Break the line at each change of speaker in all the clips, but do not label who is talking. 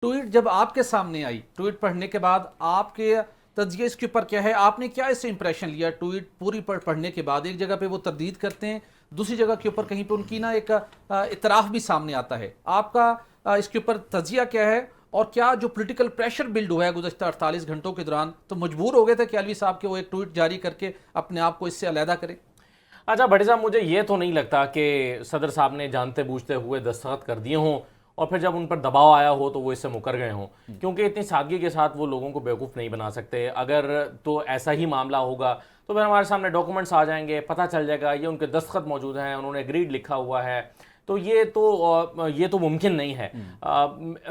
Tweet जब आपके सामने आई, ट्वीट पढ़ने के बाद आपके तज्जिया इसके ऊपर क्या है, आपने क्या इससे इंप्रेशन लिया? ट्वीट पूरी पढ़ने के बाद एक जगह पे वो तरदीद करते हैं, दूसरी जगह के ऊपर कहीं पे उनकी ना एक इतराफ़ भी सामने आता है। आपका इसके ऊपर तज्जिया क्या है? और क्या जो पॉलिटिकल प्रेशर बिल्ड हुआ है गुज़श्ता 48 घंटों के दौरान, तो मजबूर हो गए थे कि अलवी साहब के वो एक ट्वीट जारी करके अपने आप को इससे अलहदा करें?
अच्छा भट्टी साहब, मुझे ये तो नहीं लगता कि सदर साहब ने जानते बूझते हुए दस्तखत कर दिए हों और फिर जब उन पर दबाव आया हो तो वो इससे मुकर गए हों, क्योंकि इतनी सादगी के साथ वो लोगों को बेवकूफ़ नहीं बना सकते। अगर तो ऐसा ही मामला होगा तो फिर हमारे सामने डॉक्यूमेंट्स आ जाएंगे, पता चल जाएगा ये उनके दस्तखत मौजूद हैं, उन्होंने एग्रीड लिखा हुआ है, तो ये तो मुमकिन नहीं है।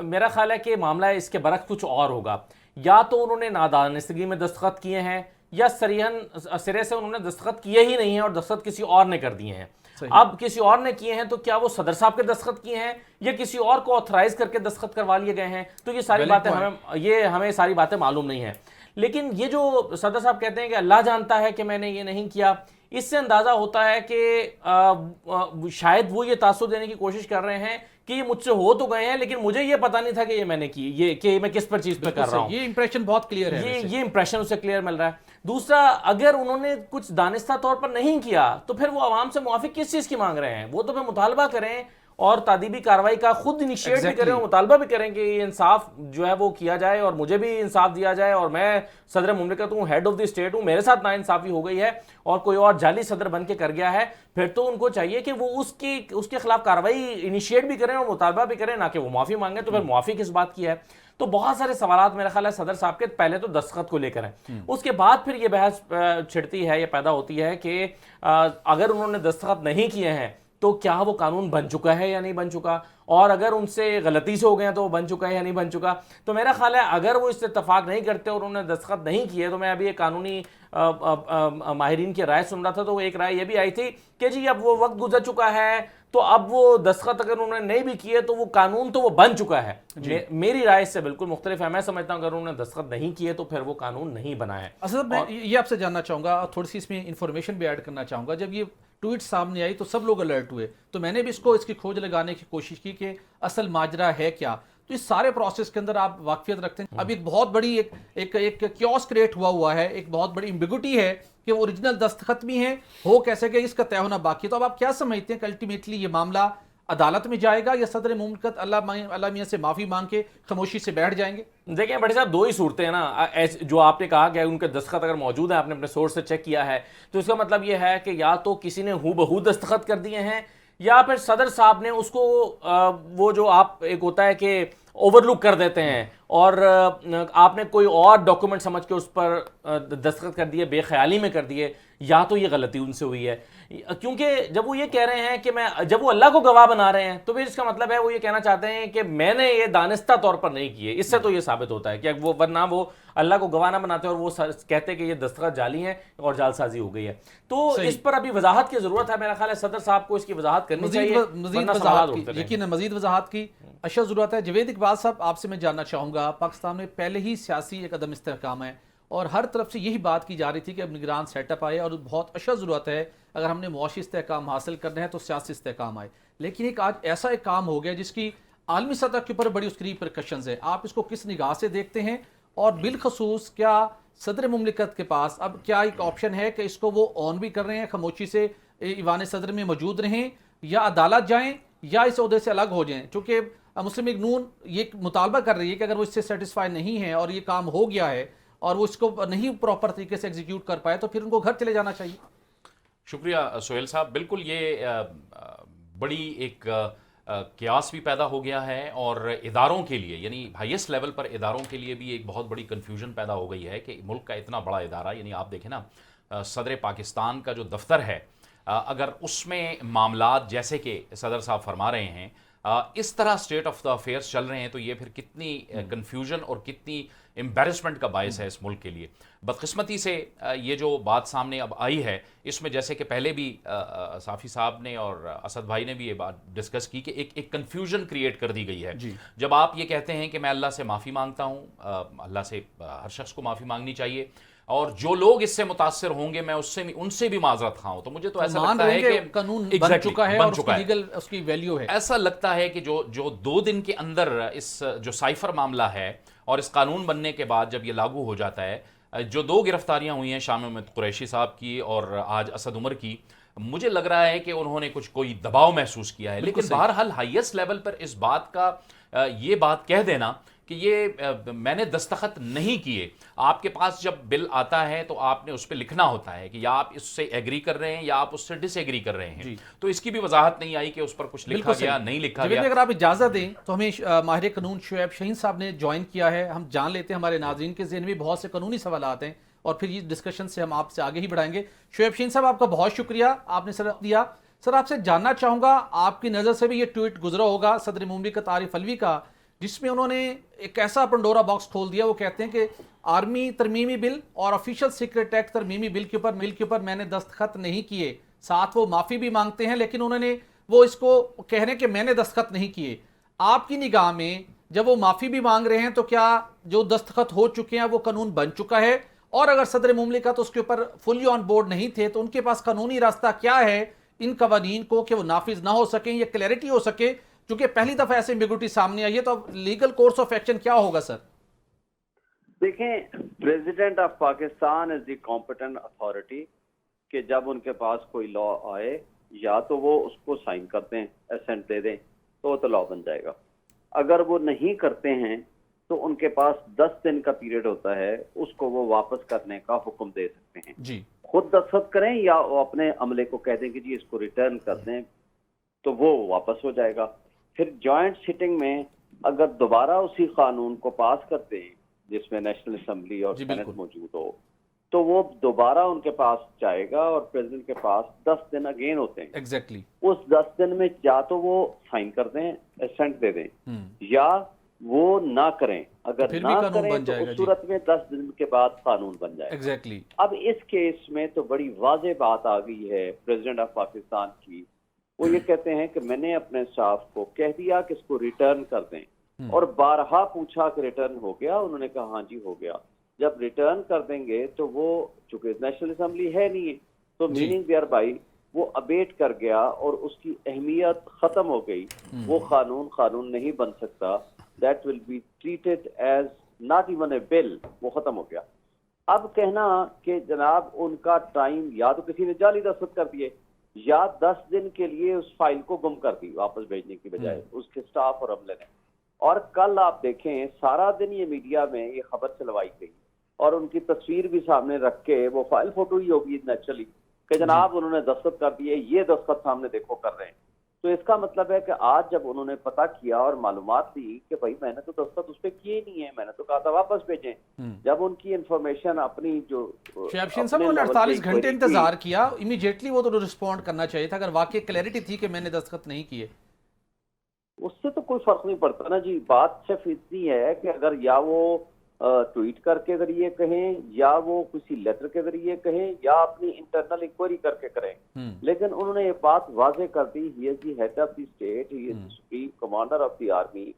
मेरा ख्याल है कि मामला इसके बरक्स कुछ और होगा। या तो उन्होंने नादानिस्तगी में दस्तखत किए हैं, या सरीहन सिरे से उन्होंने दस्तखत किए ही नहीं हैं और दस्तखत किसी और ने कर दिए हैं। अब किसी और ने किए हैं तो क्या वो सदर साहब के दस्तखत किए हैं या किसी और को ऑथराइज करके दस्तखत करवा लिए गए हैं? तो ये सारी बातें हमें सारी बातें मालूम नहीं है। लेकिन ये जो सदर साहब कहते हैं कि अल्लाह जानता है कि मैंने ये नहीं किया, इससे अंदाज़ा होता है कि शायद वो ये तासुर देने की कोशिश कर रहे हैं कि ये मुझसे हो तो गए हैं लेकिन मुझे ये पता नहीं था कि ये मैंने की, ये कि मैं किस पर चीज़ पे कर रहा हूँ।
ये इंप्रेशन बहुत क्लियर है,
ये इंप्रेशन उसे क्लियर मिल रहा है। दूसरा, अगर उन्होंने कुछ दानिस्ता तौर पर नहीं किया तो फिर वो आवाम से मुआफ़ी किस चीज़ की मांग रहे हैं? वो तो फिर मुतालबा करें और तादीबी कार्रवाई का खुद इनिशिएट भी करें और मुतालबा भी करें कि ये इंसाफ जो है वो किया जाए और मुझे भी इंसाफ दिया जाए, और मैं सदर मुमलिकत हूँ, हेड ऑफ द स्टेट हूँ, मेरे साथ नाइंसाफ़ी हो गई है और कोई और जाली सदर बन के कर गया है, फिर तो उनको चाहिए कि वो उसके खिलाफ कार्रवाई इनिशिएट भी करें और मुतालबा भी करें, ना कि वो माफ़ी मांगे। तो फिर माफ़ी किस बात की है? तो बहुत सारे सवालात मेरा ख्याल है सदर साहब के पहले तो दस्तखत को लेकर हैं, उसके बाद फिर ये बहस छिड़ती है, ये पैदा होती है कि अगर उन्होंने दस्तखत नहीं किए हैं तो क्या वो कानून बन चुका है या नहीं बन चुका, और अगर उनसे गलती से हो गए हैं तो वो बन चुका है या नहीं बन चुका। तो मेरा ख्याल है अगर वो इससे इत्तफाक नहीं करते और उन्होंने दस्तखत नहीं किए, तो मैं अभी एक कानूनी माहिरीन की राय सुन रहा था, तो एक राय ये भी आई थी कि जी अब वो वक्त गुजर चुका है, तो अब वो दस्तखत अगर उन्होंने नहीं भी किए तो वो कानून तो वो बन चुका है। मेरी राय इससे बिल्कुल मुख्तलिफ है। मैं समझता हूँ अगर उन्होंने दस्तखत नहीं किए तो फिर वो कानून नहीं बना है।
असल मैं ये आपसे जानना चाहूँगा, थोड़ी सी इसमें इन्फॉर्मेशन भी ऐड करना चाहूँगा। जब ये ट्वीट सामने आई तो सब लोग अलर्ट हुए, तो मैंने भी इसकी खोज लगाने की कोशिश की कि असल माजरा है क्या। तो इस सारे प्रोसेस के अंदर आप वाकफियत रखते हैं। अभी एक बहुत बड़ी एक क्योस क्रिएट हुआ है, एक बहुत बड़ी एम्बिगुइटी है कि ओरिजिनल दस्तखत भी हैं, हो कैसे कि इसका तय होना बाकी। तो अब आप क्या समझते हैं कि अल्टीमेटली ये मामला अदालत में जाएगा या सदर मुमलिकत अल्लाह मियां से माफ़ी मांग के खामोशी से बैठ जाएंगे?
देखिए बड़े साहब, दो ही सूरतें हैं ना। जो आपने कहा कि उनके दस्तखत अगर मौजूद है, आपने अपने सोर्स से चेक किया है, तो इसका मतलब ये है कि या तो किसी ने हूबहू दस्तखत कर दिए हैं या फिर सदर साहब ने उसको वो जो आप एक होता है कि ओवरलुक कर देते हैं और आपने कोई और डॉक्यूमेंट समझ के उस पर दस्तखत कर दिए, बेख्याली में कर दिए, या तो ये गलती उनसे हुई है। क्योंकि जब वो ये कह रहे हैं कि जब वो अल्लाह को गवाह बना रहे हैं तो फिर इसका मतलब है वो ये कहना चाहते हैं कि मैंने ये दानिस्ता तौर पर नहीं किए। इससे तो ये साबित होता है कि वो, वरना वो अल्लाह को गवाह ना बनाते और वो कहते कि ये दस्तखत जाली हैं और जालसाजी हो गई है। तो इस पर अभी वजाहत की जरूरत है। मेरा ख्याल है सदर साहब को इसकी वजाहत करनी चाहिए,
यकीन मजीद वजाहत की अशद जरूरत है। जवेद इकबाल साहब, आपसे मैं जानना चाहूँगा, पाकिस्तान में पहले ही सियासी एक अदम इस्तेहकाम है और हर तरफ से यही बात की जा रही थी कि अब निगरान सेटअप आए और बहुत अशद ज़रूरत है, अगर हमने मुआशी इस्तेहकाम हासिल करना है तो सियासी इस्तेहकाम आए। लेकिन एक आज ऐसा एक काम हो गया जिसकी आलमी सतह के ऊपर बड़ी उसकी रिपरकशंस है। आप इसको किस निगाह से देखते हैं, और बिलखसूस क्या सदर मुमलिकत के पास अब क्या एक ऑप्शन है कि इसको वो ऑन भी कर रहे हैं, खामोशी से ईवान सदर में मौजूद रहें, या अदालत जाएँ या इस ओहदे से अलग हो जाएँ? चूँकि मुस्लिम लीग नून ये मुतालबा कर रही है कि अगर वो इससे सेटिस्फाई नहीं है और ये काम हो गया है और वो इसको नहीं प्रॉपर तरीके से एग्जीक्यूट कर पाए, तो फिर उनको घर चले जाना चाहिए।
शुक्रिया सोहेल साहब। बिल्कुल, ये बड़ी एक क्यास भी पैदा हो गया है और इदारों के लिए, यानी हाईएस्ट लेवल पर इदारों के लिए भी एक बहुत बड़ी कन्फ्यूजन पैदा हो गई है कि मुल्क का इतना बड़ा इदारा, यानी आप देखें ना, सदर पाकिस्तान का जो दफ्तर है, अगर उसमें मामलात जैसे कि सदर साहब फरमा रहे हैं इस तरह स्टेट ऑफ द अफेयर्स चल रहे हैं, तो ये फिर कितनी कन्फ्यूजन और कितनी एम्बेरसमेंट का बायस है इस मुल्क के लिए। बदकिस्मती से ये जो बात सामने अब आई है, इसमें जैसे कि पहले भी साफ़ी साहब ने और असद भाई ने भी ये बात डिस्कस की कि एक कन्फ्यूजन क्रिएट कर दी गई है। जब आप ये कहते हैं कि मैं अल्लाह से माफ़ी मांगता हूँ, अल्लाह से हर शख्स को माफ़ी मांगनी चाहिए, اور جو لوگ اس سے متاثر ہوں گے میں ان سے بھی معذرت خواہ ہوں. تو مجھے تو ایسا لگتا ہے کہ
قانون بن چکا ہے اور اس کی ویلیو ہے.
ایسا لگتا ہے کہ جو 2 دن کے اندر اس جو سائفر معاملہ ہے اور اس قانون بننے کے بعد جب یہ لاگو ہو جاتا ہے, جو 2 گرفتاریاں ہوئی ہیں شاہ محمد قریشی صاحب کی اور آج اسد عمر کی, مجھے لگ رہا ہے کہ انہوں نے کوئی دباؤ محسوس کیا ہے. لیکن بہرحال ہائیسٹ لیول پر اس بات کا یہ بات کہہ دینا کہ یہ میں نے دستخط نہیں کیے, آپ کے پاس جب بل آتا ہے تو آپ نے اس پہ لکھنا ہوتا ہے کہ یا آپ اس سے ایگری کر رہے ہیں یا آپ اس سے ڈس ایگری کر رہے ہیں. تو اس کی بھی وضاحت نہیں آئی کہ اس پر کچھ لکھا گیا نہیں لکھا گیا.
اگر آپ اجازت دیں تو ہمیں ماہر قانون شعیب شاہین صاحب نے جوائن کیا ہے, ہم جان لیتے ہیں ہمارے ناظرین کے ذہن میں بہت سے قانونی سوالات ہیں اور پھر یہ ڈسکشن سے ہم آپ سے آگے ہی بڑھائیں گے. شعیب شاہین صاحب آپ کا بہت شکریہ, آپ نے سر دیا. سر آپ سے جاننا چاہوں گا, آپ کی نظر سے بھی یہ ٹویٹ گزرا ہوگا صدر مملکت عارف علوی کا, جس میں انہوں نے ایک ایسا پنڈورا باکس کھول دیا. وہ کہتے ہیں کہ آرمی ترمیمی بل اور آفیشل سیکرٹ ایکٹ ترمیمی بل کے اوپر میں نے دستخط نہیں کیے. ساتھ وہ معافی بھی مانگتے ہیں, لیکن انہوں نے وہ اس کو کہہ رہے ہیں کہ میں نے دستخط نہیں کیے. آپ کی نگاہ میں جب وہ معافی بھی مانگ رہے ہیں تو کیا جو دستخط ہو چکے ہیں وہ قانون بن چکا ہے, اور اگر صدر مملکت اس کے اوپر فلی آن بورڈ نہیں تھے تو ان کے پاس قانونی راستہ کیا ہے ان قوانین کو کہ وہ نافذ نہ ہو سکیں یا کلیئرٹی ہو سکے, چونکہ پہلی دفعہ ایسے ایمبیگوٹی سامنے آئی ہے, تو لیگل کورس آف ایکشن کیا ہوگا سر؟
دیکھیں, president of Pakistan is the competent authority کہ جب ان کے پاس کوئی لا آئے یا تو وہ اس کو سائن کر دیں, اسینٹ دے دیں تو وہ تو لا بن جائے گا. اگر وہ نہیں کرتے ہیں تو ان کے پاس 10 دن کا پیریڈ ہوتا ہے, اس کو وہ واپس کرنے کا حکم دے سکتے ہیں.
جی, خود
دستخط کریں یا وہ اپنے عملے کو کہہ دیں کہ جی اس کو ریٹرن کر دیں تو وہ واپس ہو جائے گا. پھر جوائنٹ سٹنگ میں اگر دوبارہ اسی قانون کو پاس کرتے ہیں جس میں نیشنل اسمبلی اور سینٹ موجود ہو تو وہ دوبارہ ان کے پاس جائے گا اور پریزیڈنٹ کے پاس 10 دن اگین ہوتے ہیں.
ایگزیکٹلی
اس 10 دن میں یا تو وہ سائن کر دیں, اسینٹ دے دیں, یا وہ نہ کریں. اگر نہ کریں تو اس صورت میں 10 دن کے بعد قانون بن جائے.
ایگزیکٹلی.
اب اس کیس میں تو بڑی واضح بات آ گئی ہے پریزیڈنٹ آف پاکستان کی. وہ یہ کہتے ہیں کہ میں نے اپنے اسٹاف کو کہہ دیا کہ اس کو ریٹرن کر دیں, اور بارہا پوچھا کہ ریٹرن ہو گیا, انہوں نے کہا ہاں جی ہو گیا. جب ریٹرن کر دیں گے تو وہ چونکہ نیشنل اسمبلی ہے نہیں تو میننگ دیئر بائی وہ ابیٹ کر گیا اور اس کی اہمیت ختم ہو گئی. وہ قانون نہیں بن سکتا. That will be treated as not even a bill, وہ ختم ہو گیا. اب کہنا کہ جناب ان کا ٹائم یا تو کسی نے جعلی دستخط کر دیے یا 10 دن کے لیے اس فائل کو گم کر دی واپس بھیجنے کی بجائے اس کے سٹاف اور عملے نے. اور کل آپ دیکھیں سارا دن یہ میڈیا میں یہ خبر چلوائی گئی اور ان کی تصویر بھی سامنے رکھ کے وہ فائل فوٹو ہی ہوگی نیچرلی کہ جناب انہوں نے دستخط کر دیے, یہ دستخط سامنے دیکھو کر رہے ہیں. تو اس کا مطلب ہے کہ آج جب انہوں نے پتہ کیا اور معلومات دی کہ بھائی میں نے تو دستخط اس پہ کیے ہی نہیں ہے, میں نے تو کہا تھا واپس بھیجیں, جب ان کی انفارمیشن اپنی جو
شعیب شاہین صاحب نے 48 گھنٹے انتظار کیا, امیڈیٹلی وہ تو رسپونڈ کرنا چاہیے تھا اگر واقعی کلیئرٹی تھی کہ میں نے دستخط نہیں کیے.
اس سے تو کوئی فرق نہیں پڑتا نا جی. بات صرف اتنی ہے کہ اگر یا وہ ٹویٹ کر کے ذریعے کہیں یا وہ کسی لیٹر کے ذریعے کہیں یا اپنی انٹرنل انکوائری کر کے کریں, لیکن انہوں نے یہ بات واضح کر دی, he is the head of the state, he is the supreme commander of the army.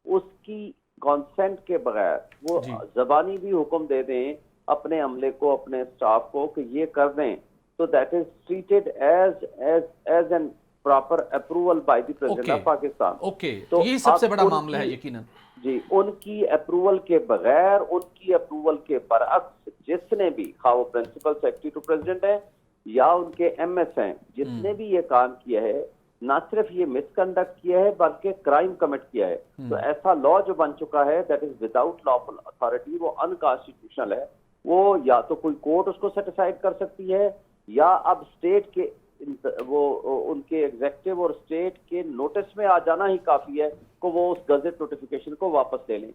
اس کی کانسینٹ کے بغیر وہ زبانی بھی حکم دے دیں اپنے عملے کو, اپنے اسٹاف کو کہ یہ کر دیں, تو that is treated as an proper approval by the president of Pakistan.
تو یہ سب سے بڑا معاملہ ہے یقیناً.
جی, ان کی اپروول کے بغیر, ان کی اپروول کے برعکس جس نے بھی, خواہ وہ پرنسپل سیکرٹری ٹو پریزیڈنٹ ہے یا ان کے ایم ایس ہیں, جس نے بھی یہ کام کیا ہے, نہ صرف یہ مس کنڈکٹ کیا ہے بلکہ کرائم کمٹ کیا ہے. تو ایسا لا جو بن چکا ہے that is without lawful authority, وہ انکانسٹیٹیوشنل ہے. وہ یا تو کوئی کورٹ اس کو سیٹیسفائڈ کر سکتی ہے یا اب اسٹیٹ کے وہ ان کے ایگزیکٹو اور اسٹیٹ کے نوٹس میں آ جانا ہی کافی ہے کہ وہ اس گزٹ نوٹیفیکیشن کو واپس لے لیں.